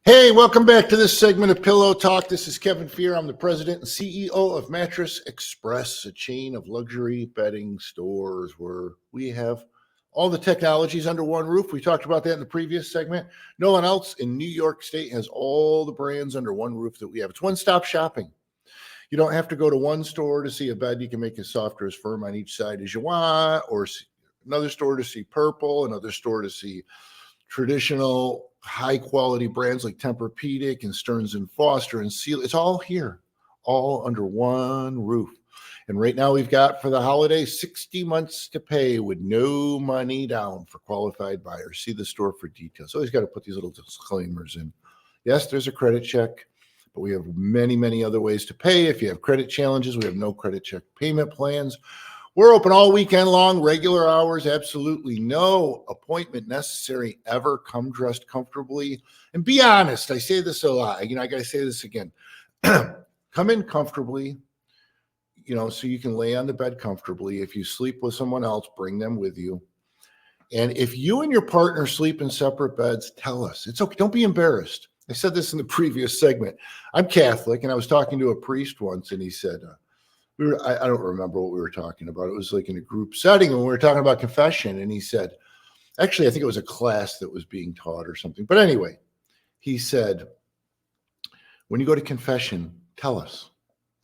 Hey, welcome back to this segment of Pillow Talk. This is Kevin Fear. I'm the president and CEO of Mattress Express, a chain of luxury bedding stores where we have all the technologies under one roof. We talked about that in the previous segment. No one else in New York State has all the brands under one roof that we have. It's one-stop shopping. You don't have to go to one store to see a bed. You can make it soft or as firm on each side as you want, or another store to see purple, another store to see traditional high-quality brands like Tempur-Pedic and Stearns & Foster and Seal. It's all here, all under one roof. And right now we've got for the holiday 60 months to pay with no money down for qualified buyers. See the store for details. Always got to put these little disclaimers in. Yes, there's a credit check, but we have many, many other ways to pay. If you have credit challenges, we have no credit check payment plans. We're open all weekend long, regular hours, absolutely no appointment necessary ever. Come dressed comfortably. And be honest, I say this a lot. I got to say this again. Come in comfortably, so you can lay on the bed comfortably. If you sleep with someone else, bring them with you. And if you and your partner sleep in separate beds, tell us. It's okay. Don't be embarrassed. I said this in the previous segment. I'm Catholic, and I was talking to a priest once, and he said, I don't remember what we were talking about. It was like in a group setting, and we were talking about confession. And he said, actually, I think it was a class that was being taught or something. But anyway, he said, when you go to confession, tell us.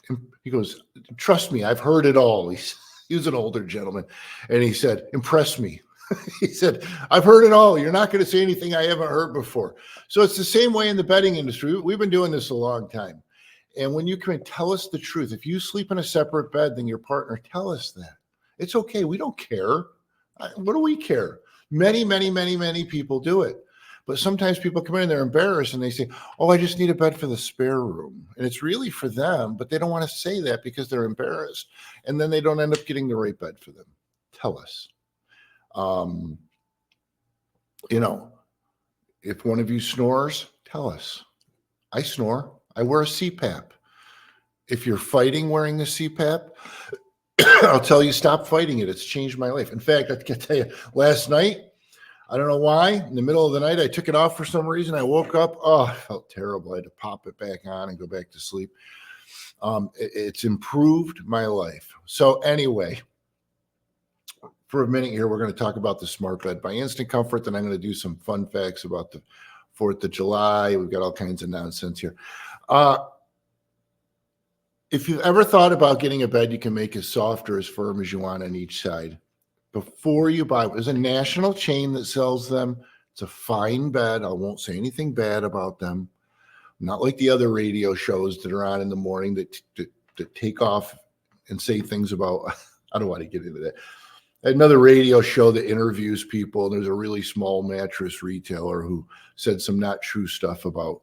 And he goes, trust me, I've heard it all. He was an older gentleman. And he said, impress me. He said, I've heard it all. You're not going to say anything I haven't heard before. So it's the same way in the bedding industry. We've been doing this a long time. And when you can tell us the truth, if you sleep in a separate bed than your partner, tell us that. It's okay. We don't care. What do we care? Many, many, many, many people do it. But sometimes people come in, they're embarrassed, and they say, oh, I just need a bed for the spare room. And it's really for them, but they don't want to say that because they're embarrassed. And then they don't end up getting the right bed for them. Tell us. If one of you snores, tell us. I snore. I wear a CPAP. If you're fighting wearing a CPAP, I'll tell you, stop fighting it. It's changed my life. In fact, I can tell you, last night, I don't know why, in the middle of the night, I took it off for some reason. I woke up. Oh, I felt terrible. I had to pop it back on and go back to sleep. It's improved my life. So anyway, for a minute here, we're going to talk about the smart bed by Instant Comfort. Then I'm going to do some fun facts about the 4th of July. We've got all kinds of nonsense here. If you've ever thought about getting a bed you can make as soft or as firm as you want on each side, before you buy, there's a national chain that sells them. It's a fine bed. I won't say anything bad about them. Not like the other radio shows that are on in the morning that take off and say things about, I don't want to get into that. Another radio show that interviews people, and there's a really small mattress retailer who said some not true stuff about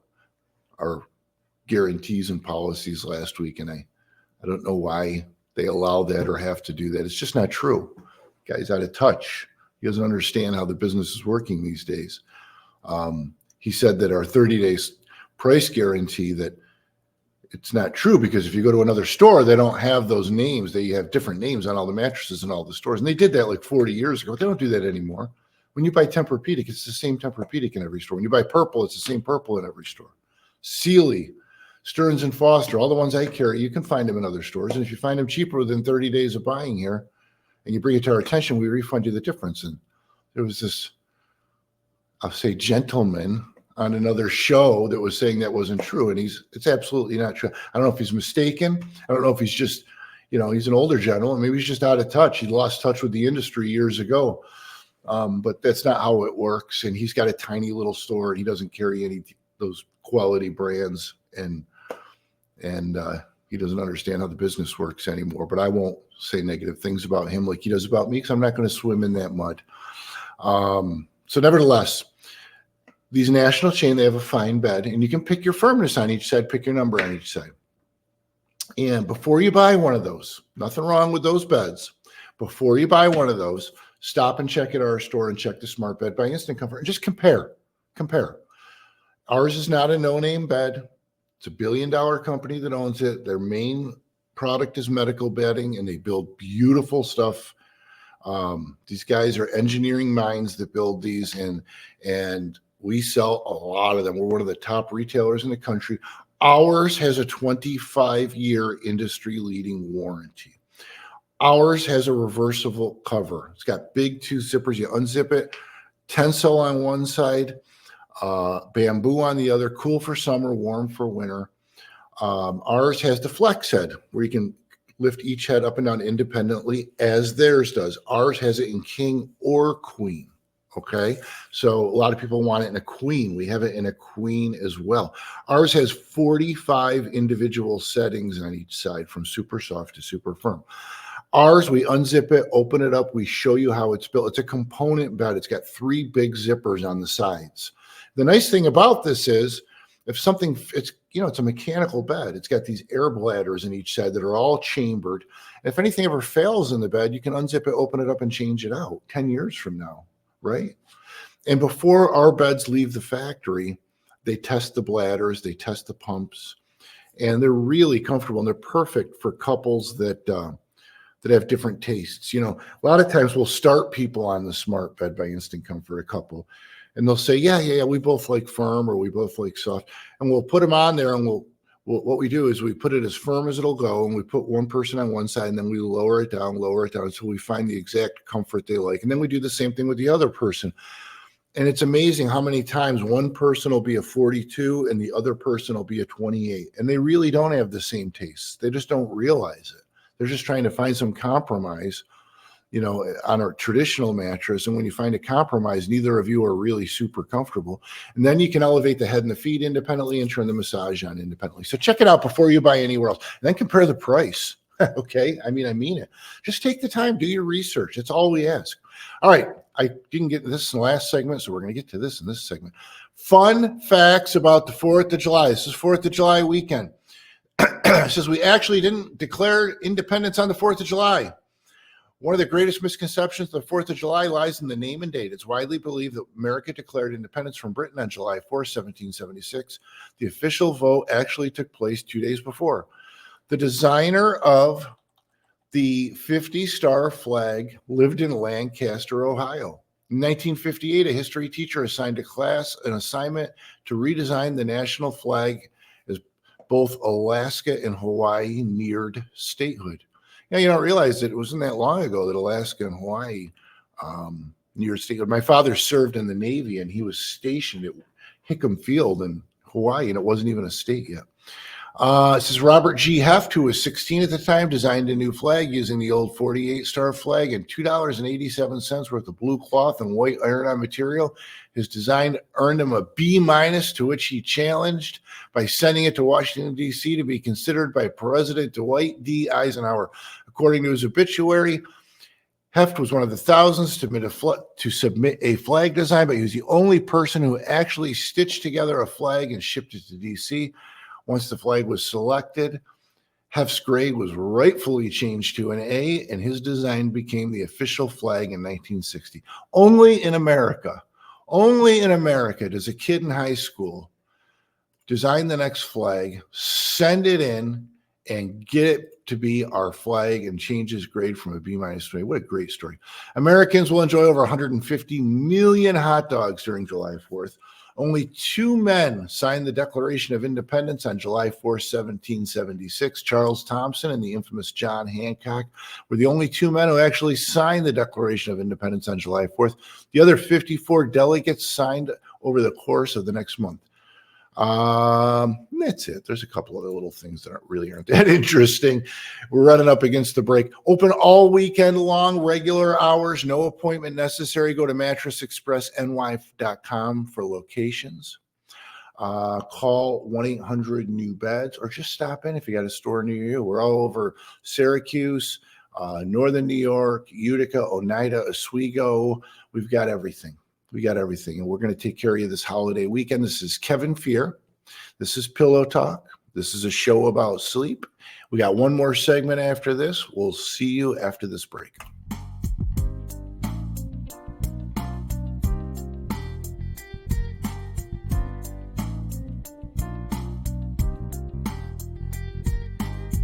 our guarantees and policies last week, and I don't know why they allow that or have to do that. It's just not true. Guy's out of touch. He doesn't understand how the business is working these days. He said that our 30-day price guarantee, that it's not true, because if you go to another store, they don't have those names. They have different names on all the mattresses in all the stores. And they did that like 40 years ago. They don't do that anymore. When you buy Tempur-Pedic, it's the same Tempur-Pedic in every store. When you buy Purple, it's the same Purple in every store. Sealy, Stearns & Foster, all the ones I carry, you can find them in other stores. And if you find them cheaper within 30 days of buying here and you bring it to our attention, we refund you the difference. And there was this, I'll say, gentleman on another show that was saying that wasn't true. And it's absolutely not true. I don't know if he's mistaken. I don't know if he's just, he's an older gentleman. Maybe he's just out of touch. He lost touch with the industry years ago. But that's not how it works. And he's got a tiny little store, and he doesn't carry any those quality brands. And he doesn't understand how the business works anymore. But I won't say negative things about him like he does about me, because I'm not going to swim in that mud. So nevertheless, these national chain, they have a fine bed, and you can pick your firmness on each side, pick your number on each side. And before you buy one of those, nothing wrong with those beds. Before you buy one of those, stop and check at our store and check the Smart Bed by Instant Comfort and just compare. Ours is not a no-name bed. It's a billion-dollar company that owns it. Their main product is medical bedding, and they build beautiful stuff. These guys are engineering minds that build these, and We sell a lot of them. We're one of the top retailers in the country. Ours has a 25-year industry-leading warranty. Ours has a reversible cover. It's got big two zippers. You unzip it, Tencel on one side, bamboo on the other, cool for summer, warm for winter. Ours has the flex head where you can lift each head up and down independently as theirs does. Ours has it in king or queen. Okay, so a lot of people want it in a queen. We have it in a queen as well. Ours has 45 individual settings on each side, from super soft to super firm. Ours, we unzip it, open it up, we show you how it's built. It's a component bed. It's got 3 big zippers on the sides. The nice thing about this is, if something, it's a mechanical bed. It's got these air bladders in each side that are all chambered. If anything ever fails in the bed, you can unzip it, open it up, and change it out 10 years from now, right? And before our beds leave the factory, they test the bladders, they test the pumps, and they're really comfortable, and they're perfect for couples that have different tastes. A lot of times we'll start people on the Smart Bed by Instant Comfort, a couple, and they'll say, yeah, we both like firm, or we both like soft, and we'll put them on there, and what we do is we put it as firm as it'll go, and we put one person on one side, and then we lower it down until we find the exact comfort they like, and then we do the same thing with the other person. And it's amazing how many times one person will be a 42 and the other person will be a 28, and they really don't have the same tastes. They just don't realize it. They're just trying to find some compromise, on a traditional mattress. And when you find a compromise, neither of you are really super comfortable. And then you can elevate the head and the feet independently and turn the massage on independently. So check it out before you buy anywhere else. And then compare the price. Okay? I mean it. Just take the time, do your research. That's all we ask. All right. I didn't get to this in the last segment, so we're going to get to this in this segment. Fun facts about the 4th of July. This is 4th of July weekend. It says we actually didn't declare independence on the 4th of July. One of the greatest misconceptions of the 4th of July lies in the name and date. It's widely believed that America declared independence from Britain on July 4, 1776. The official vote actually took place 2 days before. The designer of the 50-star flag lived in Lancaster, Ohio. In 1958, a history teacher assigned a class an assignment to redesign the national flag as both Alaska and Hawaii neared statehood. You don't realize that it wasn't that long ago that Alaska and Hawaii neared statehood. My father served in the Navy, and he was stationed at Hickam Field in Hawaii, and it wasn't even a state yet. It says Robert G. Heft, who was 16 at the time, designed a new flag using the old 48-star flag and $2.87 worth of blue cloth and white iron-on material. His design earned him a B-, to which he challenged by sending it to Washington, D.C. to be considered by President Dwight D. Eisenhower. According to his obituary, Heft was one of the thousands to submit a flag design, but he was the only person who actually stitched together a flag and shipped it to D.C. Once the flag was selected, Heft's grade was rightfully changed to an A, and his design became the official flag in 1960. Only in America does a kid in high school design the next flag, send it in, and get it to be our flag and change his grade from a B- to A. What a great story. Americans will enjoy over 150 million hot dogs during July 4th. Only 2 men signed the Declaration of Independence on July 4, 1776. Charles Thompson and the infamous John Hancock were the only 2 men who actually signed the Declaration of Independence on July 4th. The other 54 delegates signed over the course of the next month. That's it. There's a couple other little things that aren't that interesting. We're running up against the break. Open all weekend long, regular hours, no appointment necessary. Go to mattressexpressny.com for locations. Call 1-800-NEW-BEDS, or just stop in if you got a store near you. We're all over Syracuse, Northern New York, Utica, Oneida, Oswego. We've got everything. And we're going to take care of you this holiday weekend. This is Kevin Fear. This is Pillow Talk. This is a show about sleep. We got one more segment after this. We'll see you after this break.